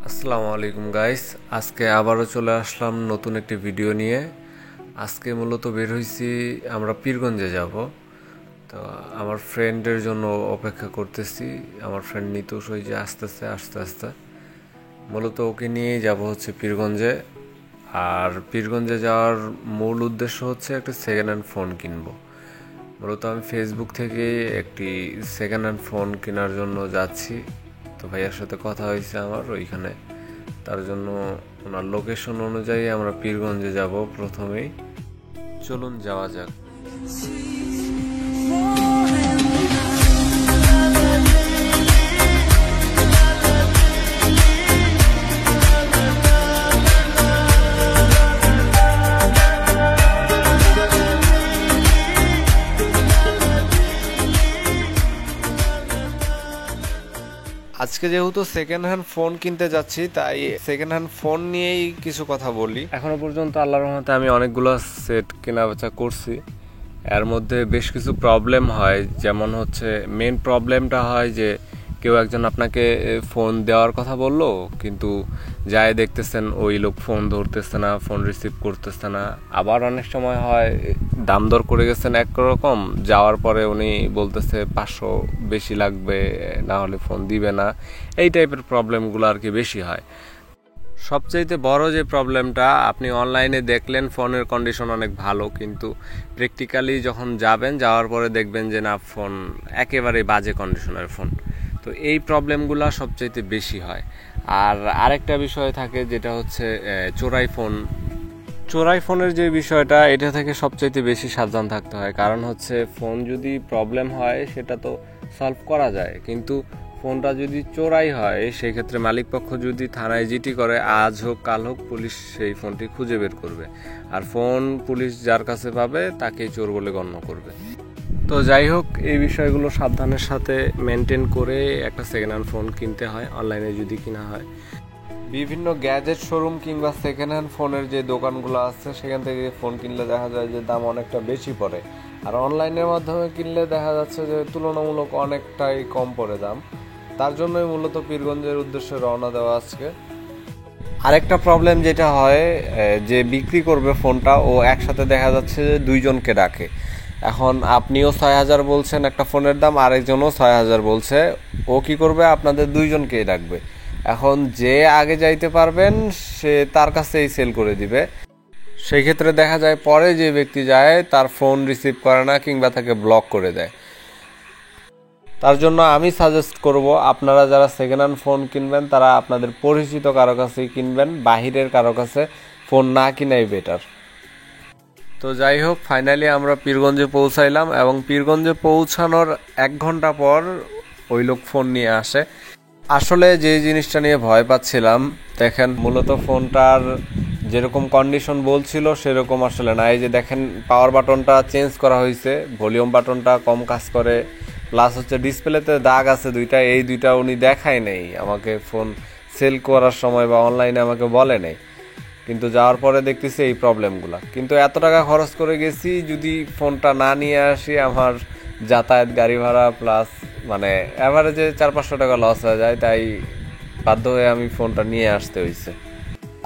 আসসালামু আলাইকুম গাইস, আজকে আবারও চলে আসলাম নতুন একটি ভিডিও নিয়ে। আজকে মূলত বের হইছি, আমরা পীরগঞ্জে যাব। তো আমার ফ্রেন্ডের জন্য অপেক্ষা করতেছি। আমার ফ্রেন্ড নিতুষ ওই যে আসতেছে আস্তে আস্তে। মূলত ওকে নিয়েই যাব হচ্ছে পীরগঞ্জে। আর পীরগঞ্জে যাওয়ার মূল উদ্দেশ্য হচ্ছে একটা সেকেন্ড হ্যান্ড ফোন কিনবো। মূলত আমি ফেসবুক থেকে একটি সেকেন্ড হ্যান্ড ফোন কেনার জন্য যাচ্ছি। তো ভাইয়ার সাথে কথা হয়েছে আমার ওইখানে, তার জন্য ওনার লোকেশন অনুযায়ী আমরা পীরগঞ্জে যাব প্রথমেই। চলুন যাওয়া যাক। আজকে যেহেতু সেকেন্ড হ্যান্ড ফোন কিনতে যাচ্ছি, তাই সেকেন্ড হ্যান্ড ফোন নিয়েই কিছু কথা বলি। এখনো পর্যন্ত আল্লাহর রহমতে আমি অনেকগুলো সেট কেনা বেচা করছি। এর মধ্যে বেশ কিছু প্রবলেম হয়, যেমন হচ্ছে মেন প্রবলেমটা হয় যে কেউ একজন আপনাকে ফোন দেওয়ার কথা বললো, কিন্তু যাই দেখতেছেন ওই লোক ফোন ধরতেছে না, ফোন রিসিভ করতেছে না। আবার অনেক সময় হয় দাম দর করে গেছেন একরকম, যাওয়ার পরে উনি বলতেছে 500 বেশি লাগবে, না হলে ফোন দিবে না। এই টাইপের প্রবলেমগুলো আর কি বেশি হয়। সবচাইতে বড় যে প্রবলেমটা, আপনি অনলাইনে দেখলেন ফোনের কন্ডিশন অনেক ভালো, কিন্তু প্র্যাকটিক্যালি যখন যাবেন, যাওয়ার পরে দেখবেন যে না, ফোন একেবারেই বাজে কন্ডিশনের ফোন। তো এই প্রবলেমগুলো সবচাইতে বেশি হয়। আর আরেকটা বিষয় থাকে, যেটা হচ্ছে চোরাই ফোনের যে বিষয়টা, এটা থেকে সবচাইতে বেশি সাবধান থাকতে হয়। কারণ হচ্ছে ফোন যদি প্রবলেম হয় সেটা তো সলভ করা যায়, কিন্তু ফোনটা যদি চোরাই হয় সেই ক্ষেত্রে মালিকপক্ষ যদি থানায় জিডি করে, আজ হোক কাল হোক পুলিশ সেই ফোনটি খুঁজে বের করবে। আর ফোন পুলিশ যার কাছে পাবে তাকেই চোর বলে গণ্য করবে। তো যাই হোক, এই বিষয়গুলো সাবধানের সাথে মেনটেন করে একটা সেকেন্ড হ্যান্ড ফোন কিনতে হয় অনলাইনে যদি কিনা হয়। বিভিন্ন গ্যাজেট শোরুম কিংবা সেকেন্ড হ্যান্ড ফোনের যে দোকানগুলো আছে, সেখান থেকে ফোন কিনলে দেখা যায় যে দাম অনেকটা বেশি পড়ে। আর অনলাইনের মাধ্যমে কিনলে দেখা যাচ্ছে যে তুলনামূলক অনেকটাই কম পড়ে দাম। তার জন্যই মূলত পীরগঞ্জের উদ্দেশ্যে রওনা দেওয়া আজকে। আরেকটা প্রবলেম যেটা হয়, যে বিক্রি করবে ফোনটা, ও একসাথে দেখা যাচ্ছে যে দুইজনকে ডাকে। এখন আপনিও 6000 বলছেন একটা ফোনের দাম, আরেকজনও 6000 বলছে। ও কি করবে, আপনাদের দুইজনকেই ডাকবে। এখন যে আগে যাইতে পারবেন সে তার কাছেই সেল করে দিবে। সেই ক্ষেত্রে দেখা যায় পরে যে ব্যক্তি যায় তার ফোন রিসিভ করে না, কিংবা তাকে ব্লক করে দেয়। তার জন্য আমি সাজেস্ট করব, আপনারা যারা সেকেন্ড হ্যান্ড ফোন কিনবেন তারা আপনাদের পরিচিত কারো কাছেই কিনবেন, বাহিরের কারো কাছে ফোন না কিনাই বেটার। তো যাই হোক, ফাইনালি আমরা পীরগঞ্জে পৌঁছাইলাম, এবং পীরগঞ্জে পৌঁছানোর 1 ঘন্টা পর ওই লোক ফোন নিয়ে আসে। আসলে যে জিনিসটা নিয়ে ভয় পাচ্ছিলাম, দেখেন মূলত ফোনটার যেরকম কন্ডিশন বলছিল সেরকম আসলে না। এই যে দেখেন, পাওয়ার বাটনটা চেঞ্জ করা হয়েছে, ভলিউম বাটনটা কম কাজ করে, প্লাস হচ্ছে ডিসপ্লেতে দাগ আছে দুইটা। এই দুইটা উনি দেখায় নেই আমাকে ফোন সেল করার সময়, বা অনলাইনে আমাকে বলে নেই। কিন্তু যাওয়ার পরে দেখতেছি এই প্রবলেমগুলো। কিন্তু এত টাকা খরচ করে গেছি, যদি ফোনটা না নিয়ে আসি আমার যাতায়াত, গাড়ি ভাড়া প্লাস মানে অ্যাভারেজে 400-500 টাকা লস হয়ে যায়। তাই বাধ্য হয়ে আমি ফোনটা নিয়ে আসতে হয়েছে।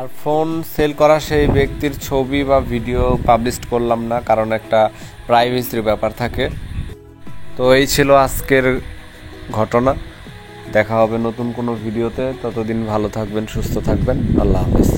আর ফোন সেল করা সেই ব্যক্তির ছবি বা ভিডিও পাবলিশ করলাম না, কারণ একটা প্রাইভেসির ব্যাপার থাকে। তো এই ছিল আজকের ঘটনা। দেখা হবে নতুন কোনো ভিডিওতে। ততদিন ভালো থাকবেন, সুস্থ থাকবেন। আল্লাহ হাফেজ।